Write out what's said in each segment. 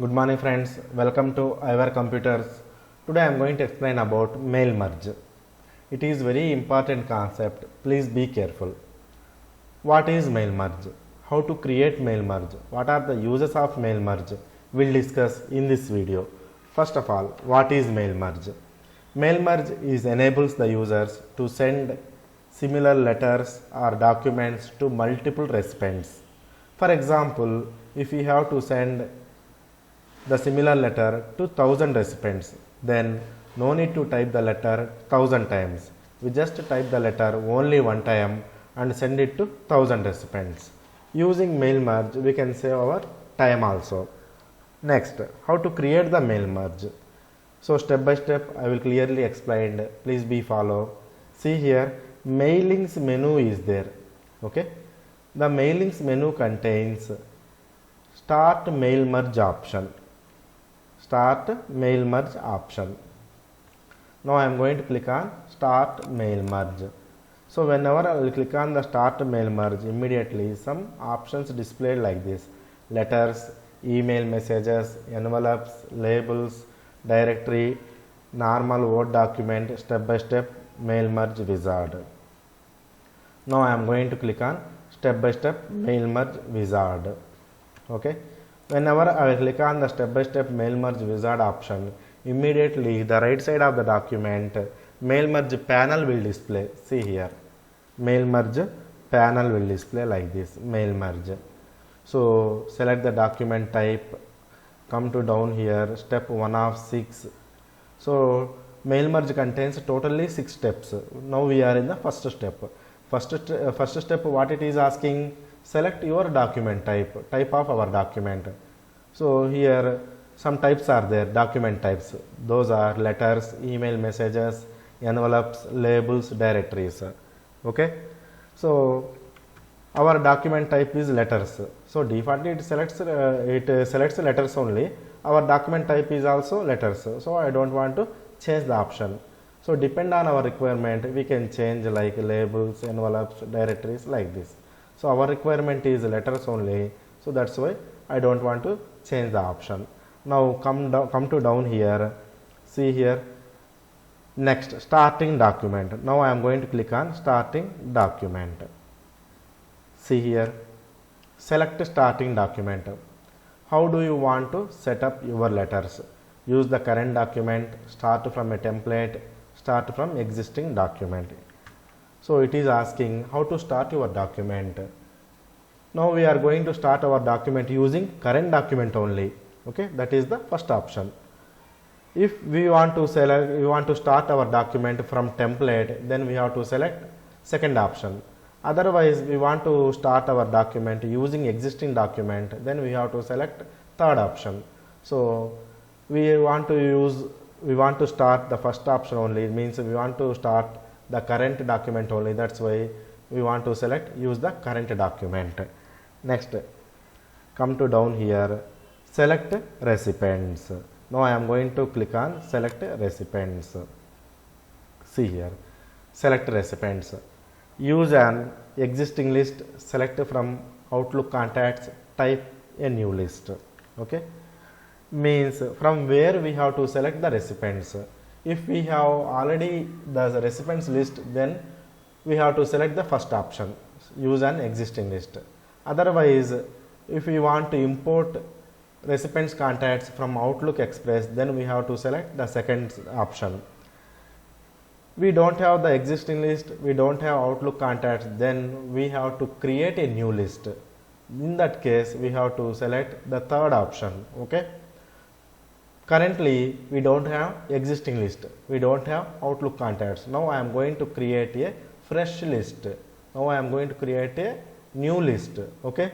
Good morning friends, welcome to our computers. Today I am going to explain about mail merge. It is very important concept, please be careful. What is mail merge? How to create mail merge? What are the uses of mail merge? We'll discuss in this video. First of all, what is mail merge? Mail merge enables the users to send similar letters or documents to multiple recipients. For example, if we have to send the similar letter to 1000 recipients, then no need to type the letter 1000 times. We just type the letter only one time and send it to 1000 recipients. Using mail merge, we can save our time also. Next, how to create the mail merge. So step by step I will clearly explain, please be follow. See here, mailings menu is there. Okay, the mailings menu contains start mail merge option. Start mail merge option. Now I am going to click on start mail merge. So whenever I will click on the start mail merge, immediately some options displayed like this: letters, email messages, envelopes, labels, directory, normal Word document, step by step mail merge wizard. Now I am going to click on step by step mail merge wizard. Okay. Whenever I will click on the step by step mail merge wizard option, immediately the right side of the document mail merge panel will display. See here, mail merge panel will display like this, mail merge. So select the document type, come to down here, step 1 of 6. So mail merge contains totally 6 steps. Now we are in the first step. First step, what it is asking, select your document type of our document. So here some types are there, document types. Those are letters, email messages, envelopes, labels, directories. Okay, so our document type is letters. So defaultly it selects letters only. Our document type is also letters. So I don't want to change the option. So depend on our requirement, we can change like labels, envelopes, directories like this. So our requirement is letters only. So that's why I don't want to change the option. Now come to down here. See here. Next, starting document. Now I am going to click on starting document. See here. Select starting document. How do you want to set up your letters? Use the current document, start from a template, start from existing document. So it is asking how to start your document. Now we are going to start our document using current document only. Okay, that is the first option. If we want to start our document from template, then we have to select second option. Otherwise, we want to start our document using existing document, then we have to select third option. So we want to start the first option only. It means we want to start the current document only. That's why we want to use the current document. Next, come to down here, select recipients. Now I am going to click on select recipients. See here, select recipients. Use an existing list, select from Outlook contacts, type a new list. Okay, means from where we have to select the recipients. If we have already the recipients list, then we have to select the first option, use an existing list. Otherwise, if we want to import recipients contacts from Outlook Express, then we have to select the second option. We don't have the existing list, we don't have Outlook contacts, then we have to create a new list. In that case, we have to select the third option. Okay, currently we don't have existing list, we don't have Outlook contacts. Now I am going to create a fresh list. Now I am going to create a new list. Okay,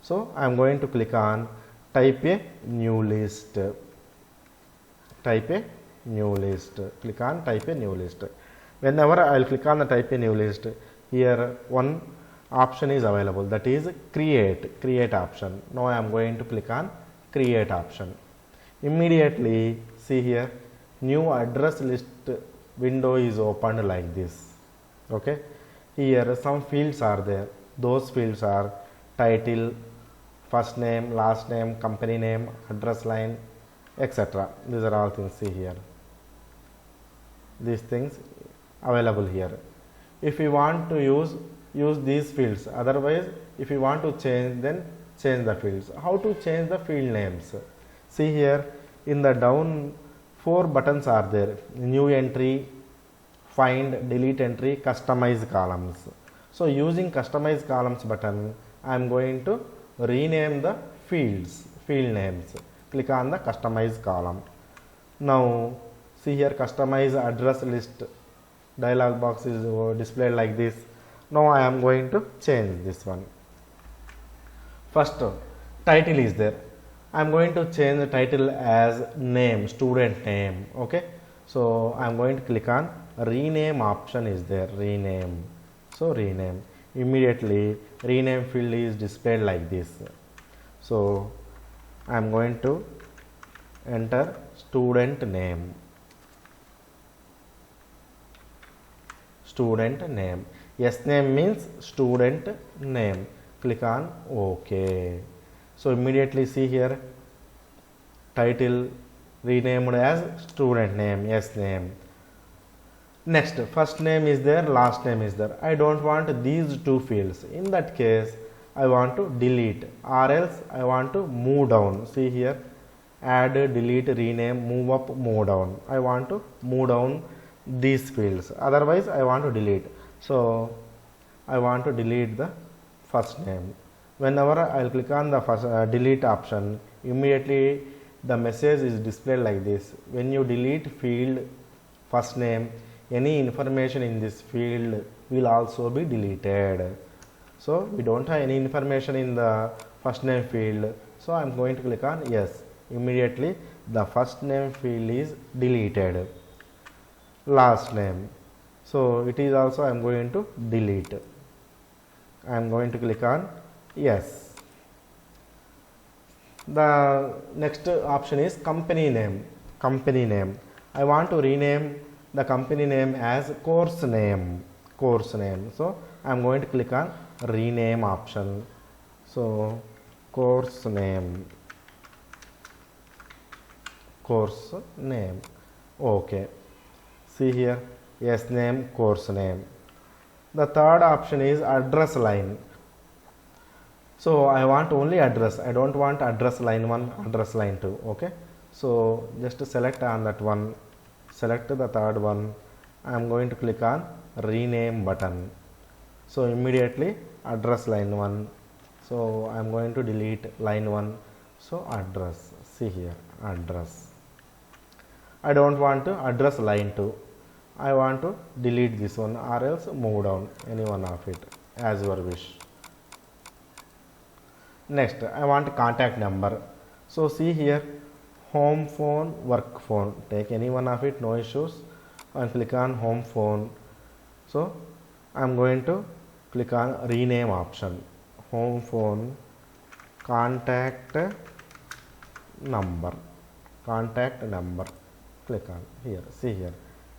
so I am going to click on type a new list. Type a new list. Click on type a new list. Whenever I will click on the type a new list, here one option is available, that is create option. Now I am going to click on create option. Immediately see here, new address list window is opened like this. Okay, here some fields are there. Those fields are title, first name, last name, company name, address line, etc. These are all things. See here, these things available here. If you want to use these fields, otherwise if you want to change, then change the fields. How to change the field names? See here, in the down 4 buttons are there: new entry, find, delete entry, customize columns. So using customize columns button, I am going to rename the field names. Click on the customize column. Now see here, customize address list dialog box is displayed like this. Now I am going to change this one. First, title is there. I am going to change the title as name, student name. Okay, so I am going to click on rename option is there, rename. So rename, immediately rename field is displayed like this. So I am going to enter student name. Student name. Yes name means student name. Click on OK. So immediately see here, title renamed as student name, yes name. Next, first name is there, last name is there. I don't want these two fields. In that case, I want to delete, or else I want to move down. See here, add, delete, rename, move up, move down. I want to move down these fields. Otherwise, I want to delete. So I want to delete the first name. Whenever I will click on the first delete option, immediately the message is displayed like this. When you delete field first name, any information in this field will also be deleted. So we don't have any information in the first name field. So I am going to click on yes. Immediately the first name field is deleted. Last name. So it is also I am going to delete. I am going to click on yes. The next option is company name. Company name. I want to rename the company name as course name. Course name. So I am going to click on rename option. So course name. Course name. Okay. See here, yes name, course name. The third option is address line. So I want only address. I don't want address line 1, address line 2. Okay. So just select on that one. Select the third one. I am going to click on rename button. So immediately address line 1. So I am going to delete line 1. So address. See here, address. I don't want to address line 2. I want to delete this one, or else move down any one of it as your wish. Next, I want contact number. So see here, home phone, work phone. Take any one of it, no issues. And click on home phone. So I am going to click on rename option. Home phone, contact number. Contact number. Click on here. See here,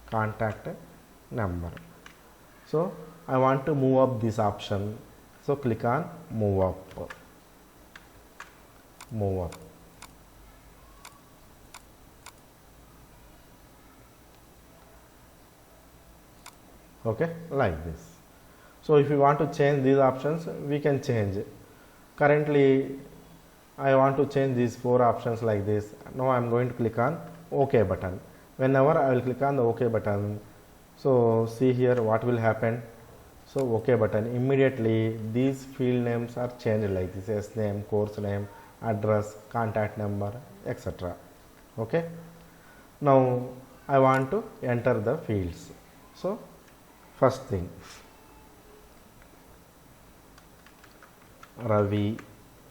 contact number. So I want to move up this option. So click on move up. Move up. Okay, like this. So if you want to change these options, we can change. Currently I want to change these 4 options like this. Now I am going to click on OK button. Whenever I will click on the OK button, so see here what will happen. So OK button, immediately these field names are changed like this: yes name, course name, address, contact number, etc. Okay. Now I want to enter the fields. So first thing, Ravi,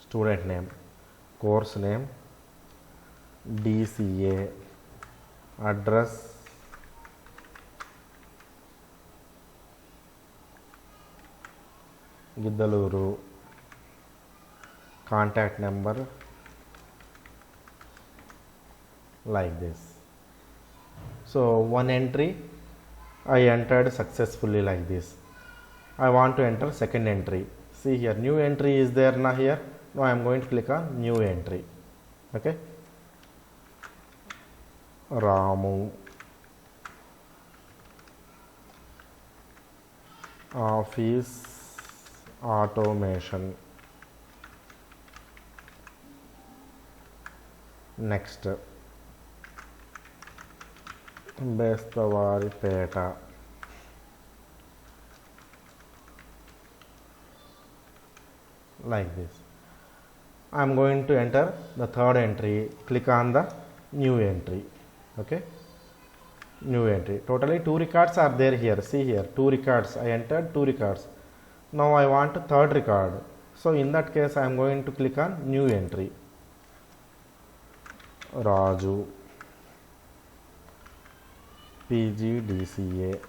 student name, course name, DCA, address, Giddaluru, contact number, like this. So one entry I entered successfully like this. I want to enter second entry. See here, new entry is there now here. Now I am going to click on new entry. Okay, Ramu office automation. Next, Bestavaripeta. Like this. I am going to enter the third entry. Click on the new entry. Okay, new entry. Totally 2 records are there here. See here, 2 records. I entered 2 records. Now I want third record. So in that case, I am going to click on new entry. Raju, PGDCA,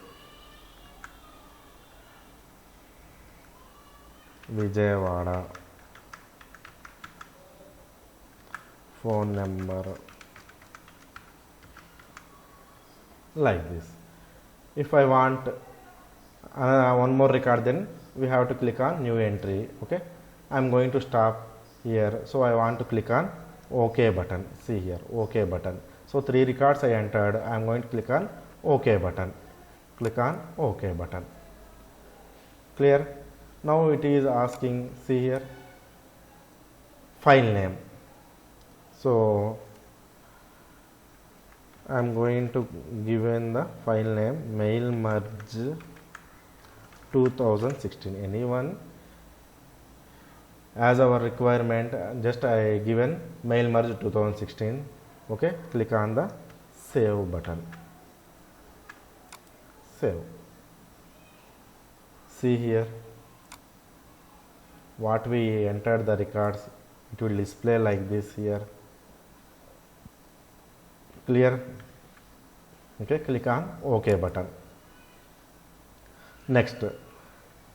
Vijayawada, phone number, like this. If I want one more record, then we have to click on new entry. Okay, I am going to stop here. So I want to click on OK button. See here, OK button. So 3 records I entered. I am going to click on OK button. Click on OK button. Clear? Now it is asking, see here, file name. So I am going to give in the file name mail merge 2016. Anyone as our requirement, just I given mail merge 2016. Okay, click on the save button. Save. See here, what we entered the records, it will display like this here. Clear? Okay, click on OK button. Next,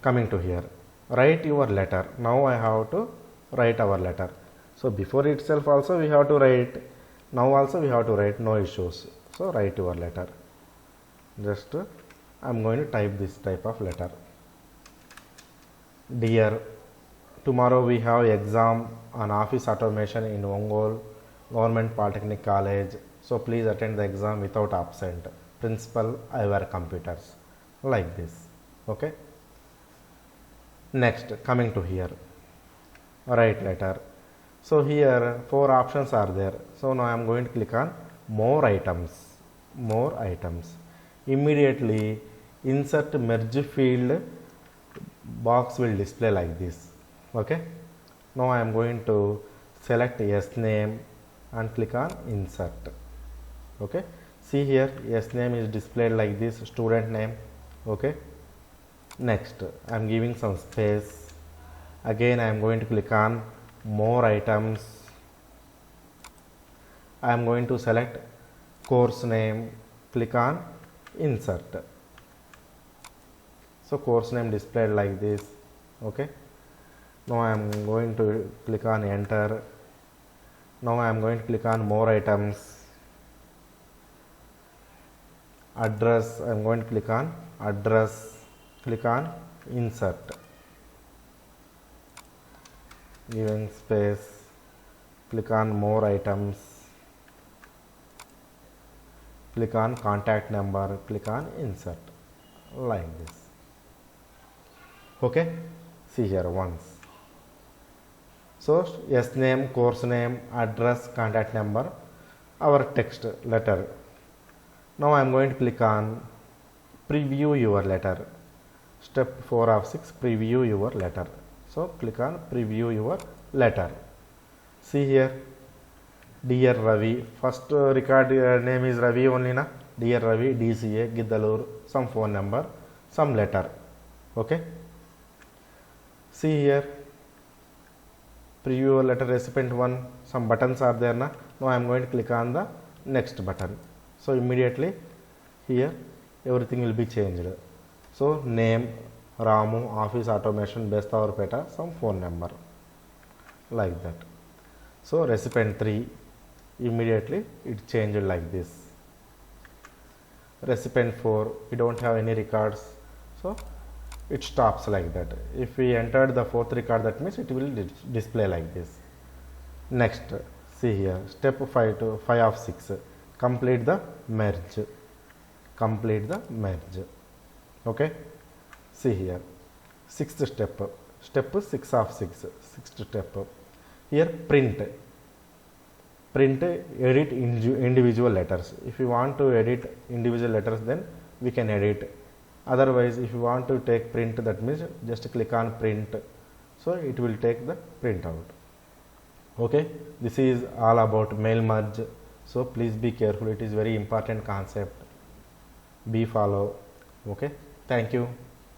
coming to here, write your letter. Now I have to write our letter. So before itself also we have to write. Now also we have to write, no issues. So write your letter. Just I am going to type this type of letter. Dear, tomorrow we have exam on office automation in Ongole Government Polytechnic College. So please attend the exam without absent. Principal, Iver Computers. Like this. Okay. Next, coming to here, write letter. So here 4 options are there. So now I am going to click on more items. More items. Immediately insert merge field box will display like this. Okay. Now I am going to select yes name and click on insert. Okay. See here, yes name is displayed like this, student name. Okay. Next, I am giving some space. Again I am going to click on more items. I am going to select course name, click on insert. So course name displayed like this. Okay. Now I am going to click on enter. Now I am going to click on more items. Address, I am going to click on address, click on insert. Giving space, click on more items, click on contact number, click on insert, like this. Okay, see here once. So yes name, course name, address, contact number, our text letter. Now I am going to click on preview your letter. Step 4 of 6, preview your letter. So click on preview your letter. See here, Dear Ravi, first record name is Ravi only na. Dear Ravi, DCA, Giddalur, some phone number, some letter. Okay. See here, preview your letter recipient 1, some buttons are there na. Now I am going to click on the next button. So immediately here everything will be changed. So name Ramu, office automation, Bestavarpeta, some phone number, like that. So recipient 3, immediately it changed like this. Recipient 4, we don't have any records, so it stops like that. If we entered the fourth record, that means it will display like this. Next, see here, step 5 to 5 of 6, complete the merge. Complete the merge. Okay, see here, sixth step, step 6 of 6, sixth step. Here print edit individual letters. If you want to edit individual letters, then we can edit. Otherwise, if you want to take print, that means just click on print, so it will take the print out. Okay, this is all about mail merge, so please be careful. It is very important concept, be follow. Okay, thank you.